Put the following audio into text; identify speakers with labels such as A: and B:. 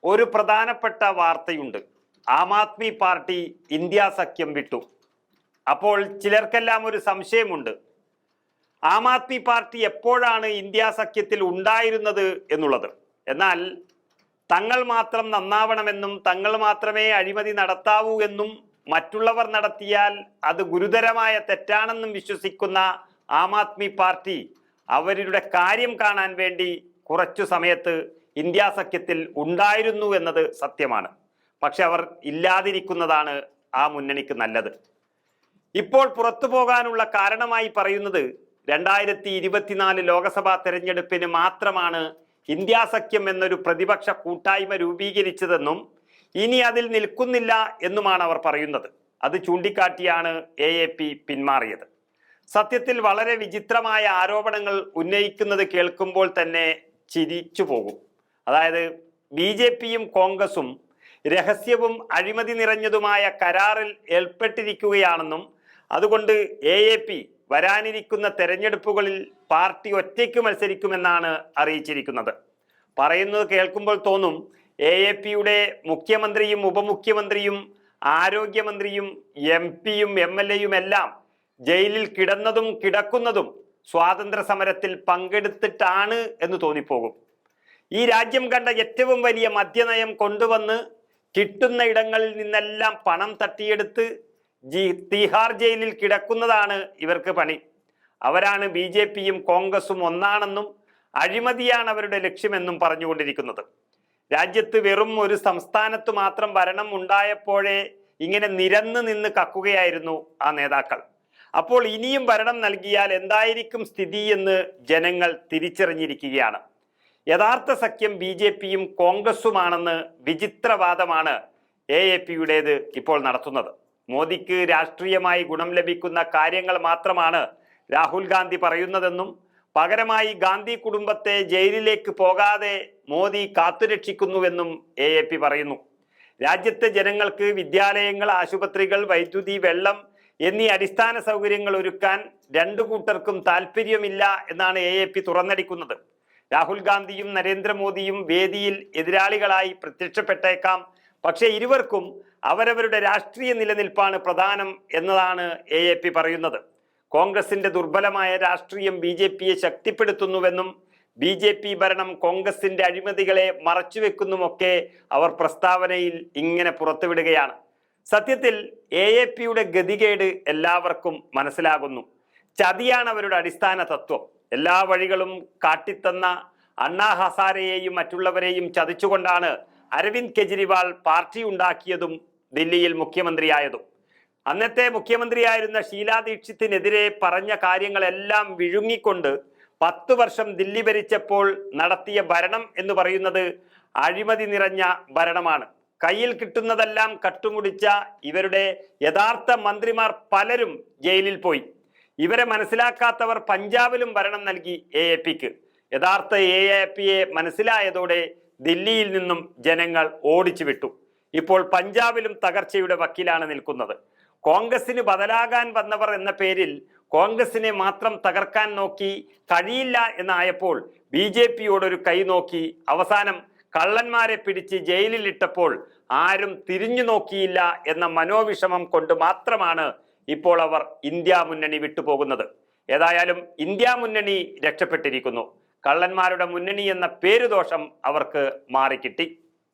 A: ഒരു പ്രധാനപ്പെട്ട വാർത്തയുണ്ട്. ആം ആദ്മി പാർട്ടി ഇന്ത്യ സഖ്യം വിട്ടു. അപ്പോൾ ചിലർക്കെല്ലാം ഒരു സംശയമുണ്ട്, ആം ആദ്മി പാർട്ടി എപ്പോഴാണ് ഇന്ത്യ സഖ്യത്തിൽ ഉണ്ടായിരുന്നത് എന്നുള്ളത്. എന്നാൽ തങ്ങൾ മാത്രം നന്നാവണമെന്നും തങ്ങൾ മാത്രമേ അഴിമതി നടത്താവൂ എന്നും മറ്റുള്ളവർ നടത്തിയാൽ അത് ഗുരുതരമായ തെറ്റാണെന്നും വിശ്വസിക്കുന്ന ആം ആദ്മി പാർട്ടി അവരുടെ കാര്യം കാണാൻ വേണ്ടി കുറച്ചു സമയത്ത് ഇന്ത്യ സഖ്യത്തിൽ ഉണ്ടായിരുന്നു എന്നത് സത്യമാണ്. പക്ഷെ അവർ ഇല്ലാതിരിക്കുന്നതാണ് ആ മുന്നണിക്ക് നല്ലത്. ഇപ്പോൾ പുറത്തു പോകാനുള്ള കാരണമായി പറയുന്നത് 2024 ലോക്സഭാ തെരഞ്ഞെടുപ്പിന് മാത്രമാണ് ഇന്ത്യ സഖ്യം എന്നൊരു പ്രതിപക്ഷ കൂട്ടായ്മ രൂപീകരിച്ചതെന്നും ഇനി അതിൽ നിൽക്കുന്നില്ല എന്നുമാണ് അവർ പറയുന്നത്. അത് ചൂണ്ടിക്കാട്ടിയാണ് AAP പിന്മാറിയത്. സത്യത്തിൽ വളരെ വിചിത്രമായ ആരോപണങ്ങൾ ഉന്നയിക്കുന്നത് കേൾക്കുമ്പോൾ തന്നെ ചിരിച്ചു പോകും. അതായത് BJPയും കോൺഗ്രസും രഹസ്യവും അഴിമതി നിറഞ്ഞതുമായ കരാറിൽ ഏർപ്പെട്ടിരിക്കുകയാണെന്നും അതുകൊണ്ട് AAP വരാനിരിക്കുന്ന തെരഞ്ഞെടുപ്പുകളിൽ പാർട്ടി ഒറ്റയ്ക്ക് മത്സരിക്കുമെന്നാണ് അറിയിച്ചിരിക്കുന്നത്. പറയുന്നത് കേൾക്കുമ്പോൾ തോന്നും AAPയുടെ മുഖ്യമന്ത്രിയും ഉപമുഖ്യമന്ത്രിയും ആരോഗ്യമന്ത്രിയും MP-യും MLA-യും എല്ലാം ജയിലിൽ കിടന്നതും കിടക്കുന്നതും സ്വാതന്ത്ര്യ സമരത്തിൽ പങ്കെടുത്തിട്ടാണ് എന്ന് തോന്നിപ്പോകും. ഈ രാജ്യം കണ്ട ഏറ്റവും വലിയ മദ്യനയം കൊണ്ടുവന്ന് കിട്ടുന്ന ഇടങ്ങളിൽ നിന്നെല്ലാം പണം തട്ടിയെടുത്ത് തിഹാർ ജയിലിൽ കിടക്കുന്നതാണ് ഇവർക്ക് പണി. അവരാണ് BJPയും കോൺഗ്രസും ഒന്നാണെന്നും അഴിമതിയാണ് അവരുടെ ലക്ഷ്യമെന്നും പറഞ്ഞുകൊണ്ടിരിക്കുന്നത്. രാജ്യത്ത് വെറും ഒരു സംസ്ഥാനത്ത് മാത്രം ഭരണം ഉണ്ടായപ്പോഴേ ഇങ്ങനെ നിരന്ന് നിന്ന് കക്കുകയായിരുന്നു ആ നേതാക്കൾ. അപ്പോൾ ഇനിയും ഭരണം നൽകിയാൽ എന്തായിരിക്കും സ്ഥിതി എന്ന് ജനങ്ങൾ തിരിച്ചറിഞ്ഞിരിക്കുകയാണ്. യഥാർത്ഥ സഖ്യം BJPയും കോൺഗ്രസുമാണെന്ന് വിചിത്രവാദമാണ് AAPയുടേത് ഇപ്പോൾ നടത്തുന്നത്. മോദിക്ക് രാഷ്ട്രീയമായി ഗുണം ലഭിക്കുന്ന കാര്യങ്ങൾ മാത്രമാണ് രാഹുൽ ഗാന്ധി പറയുന്നതെന്നും പകരമായി ഗാന്ധി കുടുംബത്തെ ജയിലിലേക്ക് പോകാതെ മോദി കാത്തുരക്ഷിക്കുന്നുവെന്നും AAP പറയുന്നു. രാജ്യത്തെ ജനങ്ങൾക്ക് വിദ്യാലയങ്ങൾ, ആശുപത്രികൾ, വൈദ്യുതി, വെള്ളം എന്നീ അടിസ്ഥാന സൗകര്യങ്ങൾ ഒരുക്കാൻ രണ്ടു കൂട്ടർക്കും താല്പര്യമില്ല എന്നാണ് AAP തുറന്നടിക്കുന്നത്. രാഹുൽ ഗാന്ധിയും നരേന്ദ്രമോദിയും വേദിയിൽ എതിരാളികളായി പ്രത്യക്ഷപ്പെട്ടേക്കാം. പക്ഷേ ഇരുവർക്കും അവരവരുടെ രാഷ്ട്രീയ നിലനിൽപ്പാണ് പ്രധാനം എന്നതാണ് AAP പറയുന്നത്. കോൺഗ്രസിന്റെ ദുർബലമായ രാഷ്ട്രീയം BJPയെ ശക്തിപ്പെടുത്തുന്നുവെന്നും BJP ഭരണം കോൺഗ്രസിന്റെ അഴിമതികളെ മറച്ചുവെക്കുന്നുമൊക്കെ അവർ പ്രസ്താവനയിൽ ഇങ്ങനെ പുറത്തുവിടുകയാണ്. സത്യത്തിൽ AAPയുടെ ഗതികേട് എല്ലാവർക്കും മനസ്സിലാകുന്നു. ചതിയാണ് അവരുടെ അടിസ്ഥാന തത്വം. എല്ലാ വഴികളും കാട്ടിത്തന്ന അണ്ണാ ഹസാരെയെയും മറ്റുള്ളവരെയും ചതിച്ചുകൊണ്ടാണ് അരവിന്ദ് കെജ്രിവാൾ പാർട്ടി ഉണ്ടാക്കിയതും ദില്ലിയിൽ മുഖ്യമന്ത്രിയായതും. അന്നത്തെ മുഖ്യമന്ത്രിയായിരുന്ന ഷീലാ ദീക്ഷിത്തിനെതിരെ പറഞ്ഞ കാര്യങ്ങളെല്ലാം വിഴുങ്ങിക്കൊണ്ട് 10 വർഷം ദില്ലി ഭരിച്ചപ്പോൾ നടത്തിയ ഭരണം എന്ന് പറയുന്നത് അഴിമതി നിറഞ്ഞ ഭരണമാണ്. കയ്യിൽ കിട്ടുന്നതെല്ലാം കട്ടുമുടിച്ച ഇവരുടെ യഥാർത്ഥ മന്ത്രിമാർ പലരും ജയിലിൽ പോയി. ഇവരെ മനസ്സിലാക്കാത്തവർ പഞ്ചാബിലും ഭരണം നൽകി AAPക്ക്. യഥാർത്ഥ AAPയെ മനസ്സിലായതോടെ ദില്ലിയിൽ നിന്നും ജനങ്ങൾ ഓടിച്ചു വിട്ടു. ഇപ്പോൾ പഞ്ചാബിലും തകർച്ചയുടെ വക്കിലാണ് നിൽക്കുന്നത്. കോൺഗ്രസിന് ബദലാകാൻ വന്നവർ എന്ന പേരിൽ കോൺഗ്രസിനെ മാത്രം തകർക്കാൻ നോക്കി കഴിയില്ല എന്നായപ്പോൾ BJPയോടൊരു കൈ നോക്കി അവസാനം കള്ളന്മാരെ പിടിച്ച് ജയിലിലിട്ടപ്പോൾ ആരും തിരിഞ്ഞു നോക്കിയില്ല എന്ന മനോവിഷമം കൊണ്ട് മാത്രമാണ് ഇപ്പോൾ അവർ ഇന്ത്യ മുന്നണി വിട്ടുപോകുന്നത്. ഏതായാലും ഇന്ത്യ മുന്നണി രക്ഷപ്പെട്ടിരിക്കുന്നു. കള്ളന്മാരുടെ മുന്നണി എന്ന പേരുദോഷം അവർക്ക് മാറിക്കിട്ടി.